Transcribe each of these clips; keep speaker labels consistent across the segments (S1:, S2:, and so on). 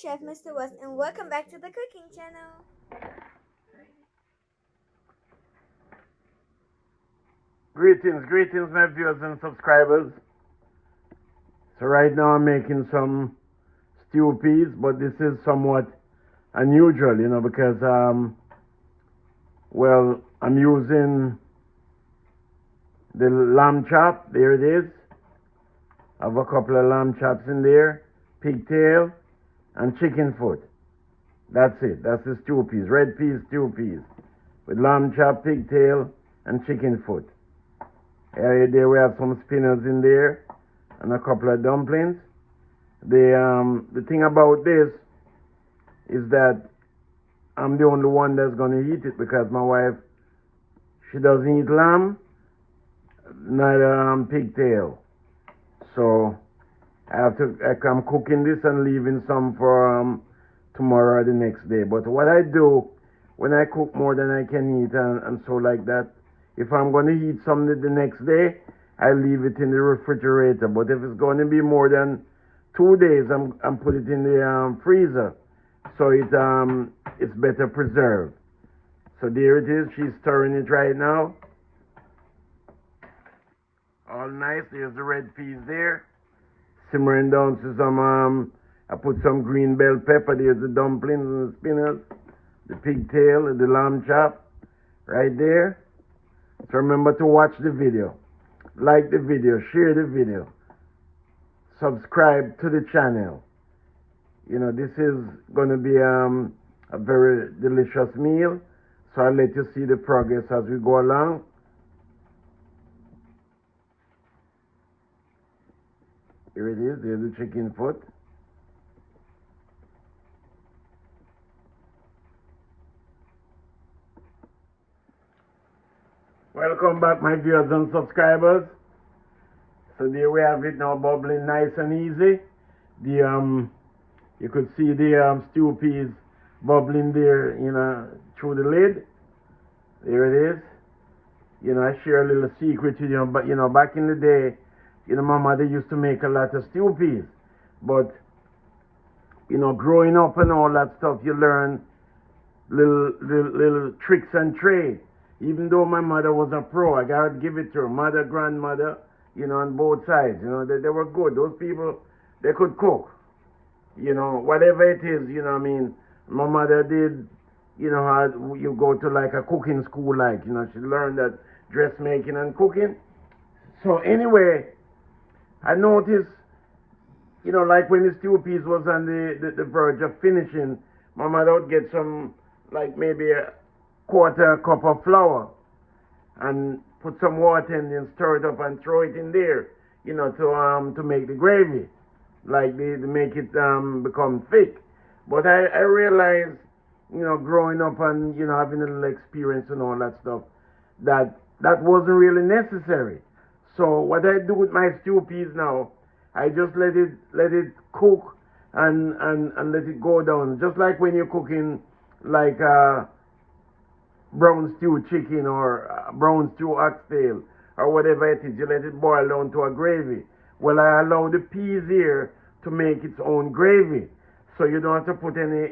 S1: Chef Mr. West, and welcome back to the cooking channel.
S2: Greetings my viewers and subscribers. So right now I'm making some stew peas, but this is somewhat unusual, because well, I'm using the lamb chop. There it is. I have a couple of lamb chops in there, pigtail and chicken foot. That's it. That's the stew peas, red peas, stew peas, with lamb chop, pigtail and chicken foot. There we have some spinners in there and a couple of dumplings. The thing about this is that I'm the only one that's going to eat it, because my wife, she doesn't eat lamb, neither pigtail. So I'm cooking this and leaving some for tomorrow or the next day. But what I do when I cook more than I can eat and so like that, if I'm going to eat something the next day, I leave it in the refrigerator. But if it's going to be more than 2 days, I'm put it in the freezer, so it's better preserved. So there it is. She's stirring it right now. All nice. There's the red peas there, simmering down to some. I put some green bell pepper. There's the dumplings and the spinners, the pigtail and the lamb chop, right there. So remember to watch the video, like the video, share the video, subscribe to the channel. This is going to be a very delicious meal. So I'll let you see the progress as we go along. Here it is. There's the chicken foot. Welcome back, my viewers and subscribers. So there we have it now, bubbling nice and easy. You could see the stew peas bubbling there, through the lid. There it is. I share a little secret with you, but back in the day, my mother used to make a lot of stew peas. But growing up and all that stuff, you learn little tricks and trades. Even though my mother was a pro, I gotta give it to her. Mother, grandmother, on both sides. They were good. Those people, they could cook. Whatever it is, I mean. My mother did, how you go to like a cooking school, like, she learned that dressmaking and cooking. So anyway, I noticed, like when the stew peas was on the verge of finishing, my mother would get some, like maybe a quarter cup of flour and put some water in it and stir it up and throw it in there, to make the gravy, like to make it become thick. But I realized, growing up and, having a little experience and all that stuff, that wasn't really necessary. So what I do with my stew peas now, I just let it cook and let it go down. Just like when you're cooking like brown stew chicken or brown stew oxtail or whatever it is, you let it boil down to a gravy. Well, I allow the peas here to make its own gravy. So you don't have to put any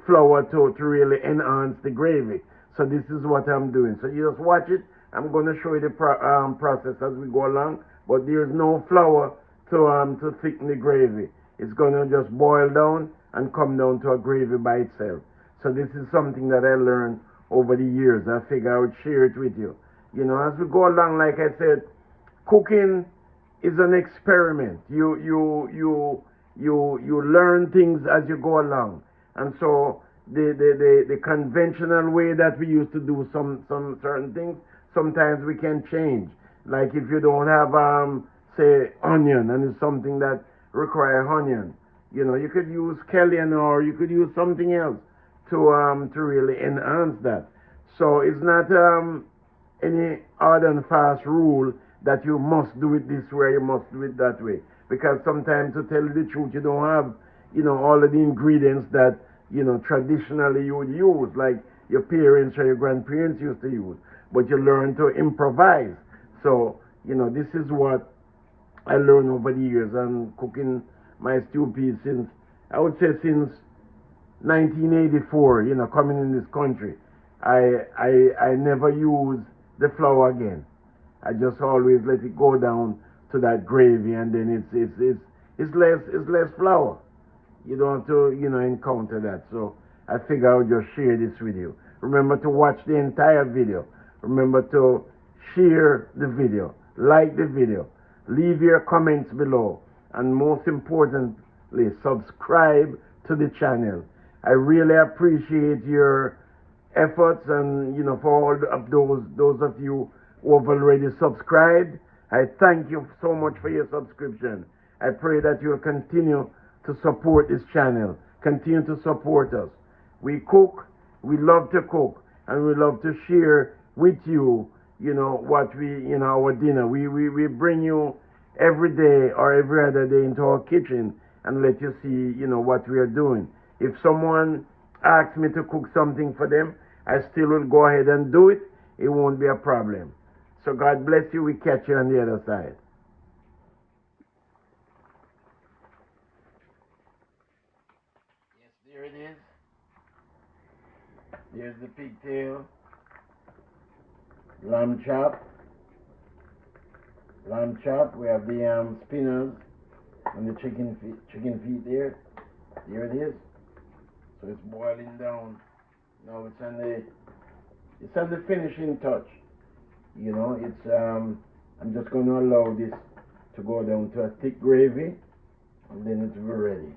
S2: flour to really enhance the gravy. So this is what I'm doing. So you just watch it. I'm going to show you the process as we go along. But there's no flour to thicken the gravy. It's going to just boil down and come down to a gravy by itself. So this is something that I learned over the years. I figure I would share it with you. As we go along, like I said, cooking is an experiment. You learn things as you go along. And so the conventional way that we used to do some certain things, sometimes we can change. Like if you don't have say onion and it's something that requires onion, you could use scallion or you could use something else to really enhance that. So it's not any hard and fast rule that you must do it this way, you must do it that way. Because sometimes, to tell you the truth, you don't have, all of the ingredients that, traditionally you would use, like your parents or your grandparents used to use. But you learn to improvise. So, this is what I learned over the years. And cooking my stew peas since I would say since 1984, coming in this country, I never use the flour again. I just always let it go down to that gravy, and then it's less flour. You don't have to encounter that. So I figure I would just share this with you. Remember to watch the entire video. Remember to share the video, like the video, leave your comments below, and most importantly, subscribe to the channel. I really appreciate your efforts, and for all of those of you who have already subscribed. I thank you so much for your subscription. I pray that you will continue to support this channel. Continue to support us. We cook, we love to cook, and we love to share with you, what our dinner. We bring you every day or every other day into our kitchen and let you see, what we are doing. If someone asks me to cook something for them, I still will go ahead and do it. It won't be a problem. So God bless you. We catch you on the other side. Yes, there it is. There's the pigtail, lamb chop. We have the spinners and the chicken feet there. There it is. So it's boiling down. Now it's on the finishing touch. I'm just going to allow this to go down to a thick gravy, and then it will be ready.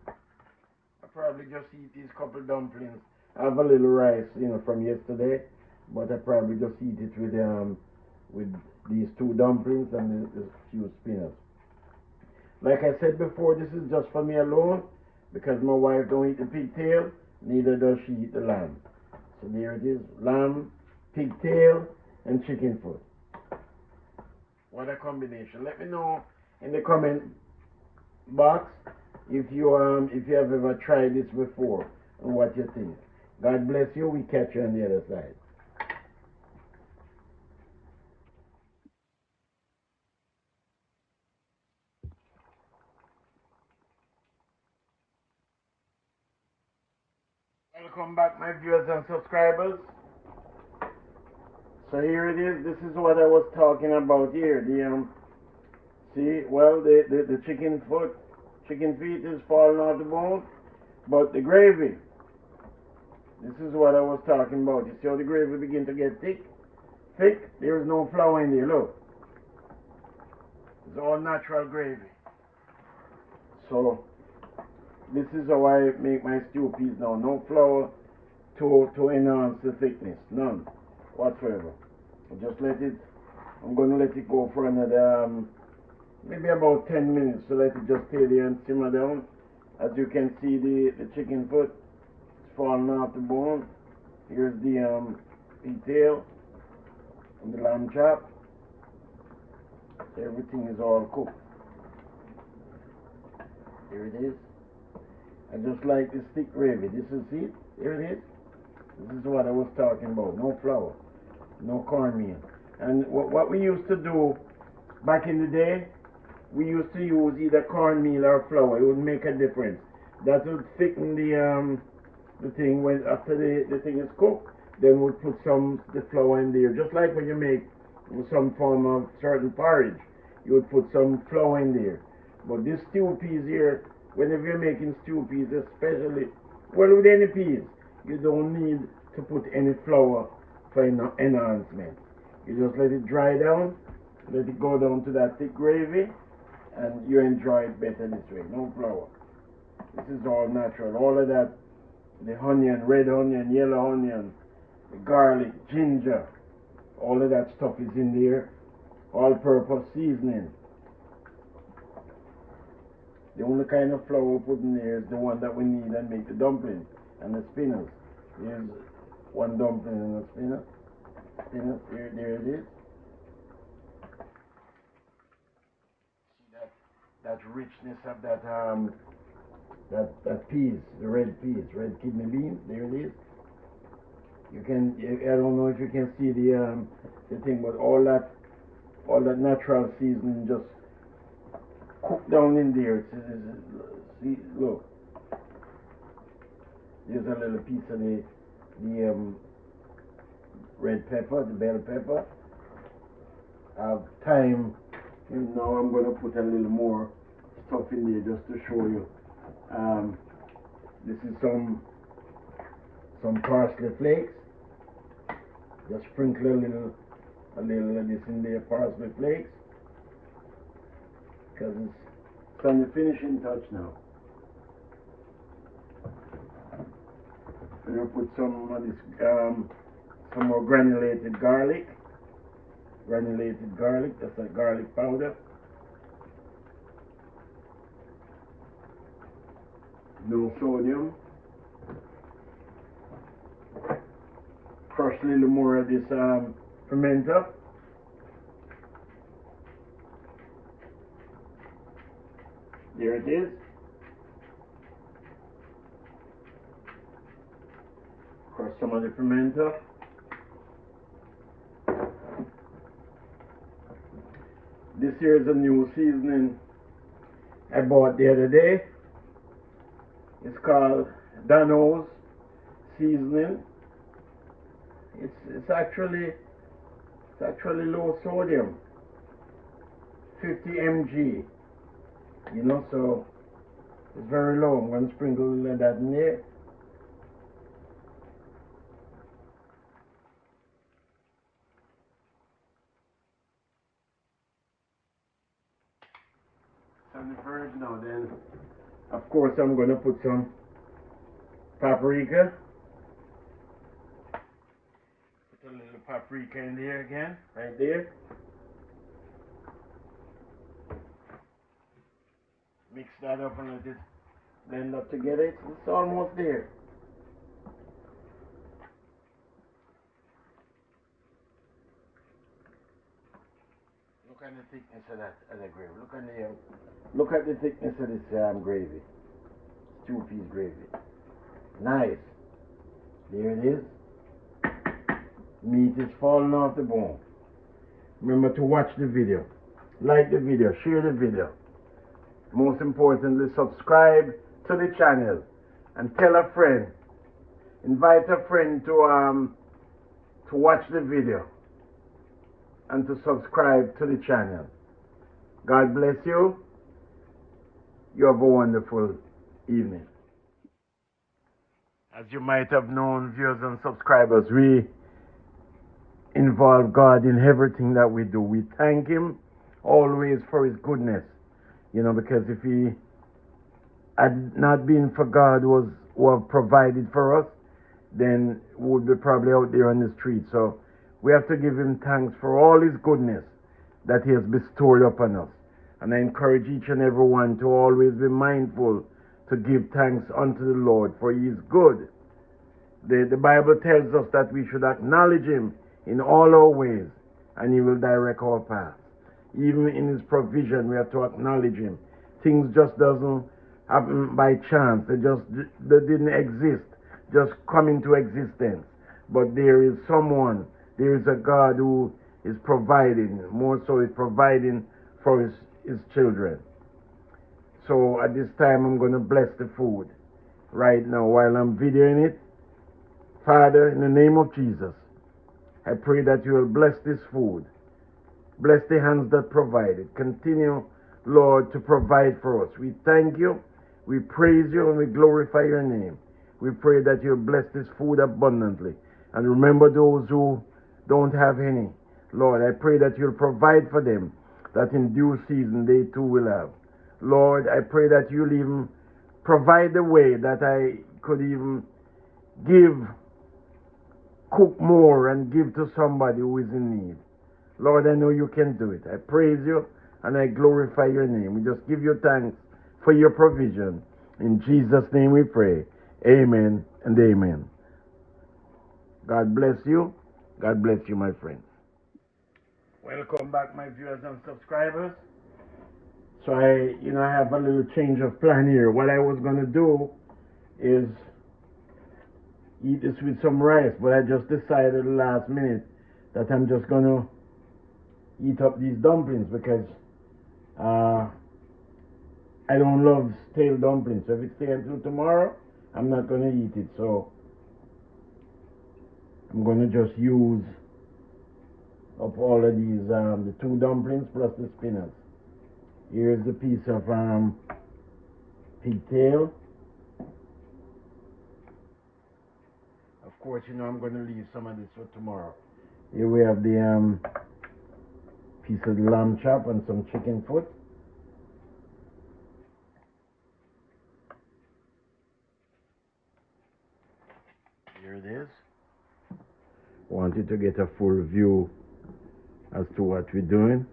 S2: I'll probably just eat these couple dumplings. I have a little rice, from yesterday, but I probably just eat it with these two dumplings and the few spinners. Like I said before, this is just for me alone, because my wife don't eat the pigtail, neither does she eat the lamb. So there it is, lamb, pigtail, and chicken foot. What a combination. Let me know in the comment box if you have ever tried this before and what you think. God bless you. We catch you on the other side. Welcome back, my viewers and subscribers. So here it is. This is what I was talking about here. The chicken feet is falling off the bone, but the gravy. This is what I was talking about. You see how the gravy begin to get thick? There is no flour in there. Look, it's all natural gravy. So this is how I make my stew peas now. No flour to enhance the thickness. None whatsoever. Just let it, I'm going to let it go for another maybe about 10 minutes. So let it just stay there and simmer down. As you can see, the chicken foot is falling off the bone. Here's the pigtail and the lamb chop. So everything is all cooked. Here it is. I just like the thick gravy. This is it. Here it is. This is what I was talking about. No flour, no cornmeal. And what we used to do back in the day, we used to use either cornmeal or flour. It would make a difference. That would thicken the thing when after the thing is cooked. Then we'll put the flour in there. Just like when you make some form of certain porridge, you would put some flour in there. But this stew peas here, whenever you're making stew peas, especially, well, with any peas, you don't need to put any flour for enhancement. You just let it dry down, let it go down to that thick gravy, and you enjoy it better this way. No flour. This is all natural. All of that, the onion, red onion, yellow onion, the garlic, ginger, all of that stuff is in there. All-purpose seasoning. The only kind of flour we put in there is the one that we need and make the dumplings and the spinners. Here's one dumpling and a spinner. There it is. See that richness of that peas, the red peas, red kidney beans. There it is. You can, I don't know if you can see the thing, but all that natural seasoning just cooked down in there. See, look. There's a little piece of the red pepper, the bell pepper. I have thyme. Now I'm going to put a little more stuff in there just to show you. This is some parsley flakes. Just sprinkle a little of this in there, parsley flakes, because it's on the finishing touch now. I'm going to put some of this, some more granulated garlic. Granulated garlic, that's a garlic powder. No sodium. Crush a little more of this fermenter. There it is. Crush some of the fermenter. This here is a new seasoning I bought the other day. It's called Dano's seasoning. It's actually low sodium, 50 mg. You know, so it's very low. I'm going to sprinkle that in there. On the verge now, then of course I'm going to put some paprika. Put a little paprika in there again, right there. Mix that up and let it blend up together. It's almost there. Look at the thickness of that gravy. Look at the thickness of this gravy. It's 2-piece gravy. Nice. There it is. Meat is falling off the bone. Remember to watch the video, like the video, share the video. Most importantly, subscribe to the channel and tell a friend. Invite a friend to watch the video and to subscribe to the channel. God bless you. You have a wonderful evening. As you might have known, viewers and subscribers, we involve God in everything that we do. We thank Him always for His goodness. You know, because if He had not been for God who have provided for us, then we would be probably out there on the street. So we have to give Him thanks for all His goodness that He has bestowed upon us. And I encourage each and every one to always be mindful to give thanks unto the Lord, for He is good. The Bible tells us that we should acknowledge Him in all our ways, and He will direct our paths. Even in His provision, we have to acknowledge Him. Things just doesn't happen by chance. They didn't exist, just come into existence. But there is someone, there is a God who is providing, more so is providing for his children. So at this time, I'm going to bless the food right now while I'm videoing it. Father, in the name of Jesus, I pray that you will bless this food. Bless the hands that provide it. Continue, Lord, to provide for us. We thank you, we praise you, and we glorify your name. We pray that you'll bless this food abundantly. And remember those who don't have any. Lord, I pray that you'll provide for them, that in due season they too will have. Lord, I pray that you'll even provide the way that I could even cook more and give to somebody who is in need. Lord, I know you can do it. I praise you and I glorify your name. We just give you thanks for your provision. In Jesus' name we pray. Amen and amen. God bless you. God bless you, my friends. Welcome back, my viewers and subscribers. So I have a little change of plan here. What I was going to do is eat this with some rice, but I just decided at the last minute that I'm just going to eat up these dumplings because I don't love stale dumplings. So if it's staying until tomorrow, I'm not going to eat it. So I'm going to just use up all of these, the 2 dumplings plus the spinach. Here's the piece of pigtail. Of course, you know I'm going to leave some of this for tomorrow. Here we have the piece of lamb chop and some chicken foot. Here it is. Want you to get a full view as to what we're doing.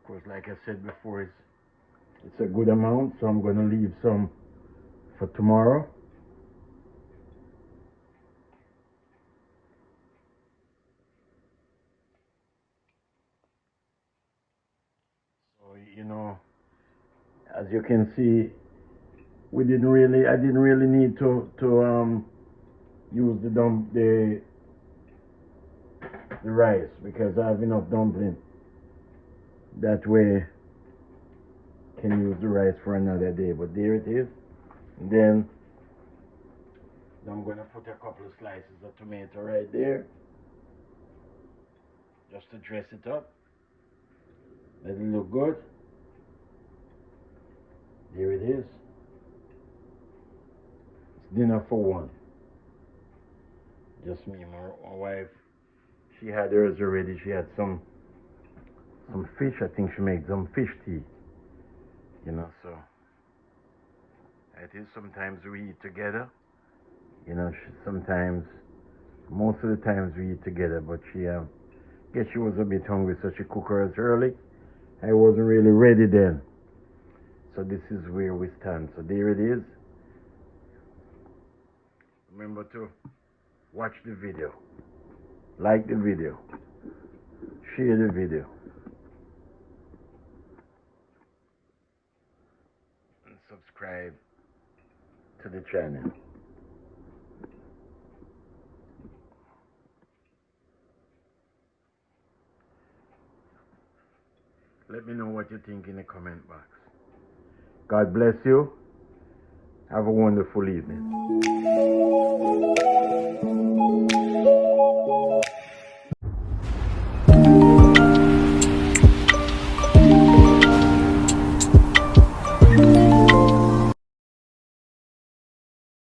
S2: Of course, like I said before, it's a good amount, so I'm going to leave some for tomorrow. So, you know, as you can see, I didn't really need to use the rice because I have enough dumpling. That way, can use the rice for another day. But there it is. And then I'm going to put a couple of slices of tomato right there, just to dress it up. Let it look good. There it is. It's dinner for one. Just me and my wife. She had hers already. She had some fish. I think she made some fish tea. You know, so it is. Sometimes we eat together. You know, sometimes, most of the times we eat together. But she, guess she was a bit hungry, so she cooked hers early. I wasn't really ready then. So this is where we stand. So there it is. Remember to watch the video, like the video, share the video, and subscribe to the channel. Let me know what you think in the comment box. God bless you. Have a wonderful evening.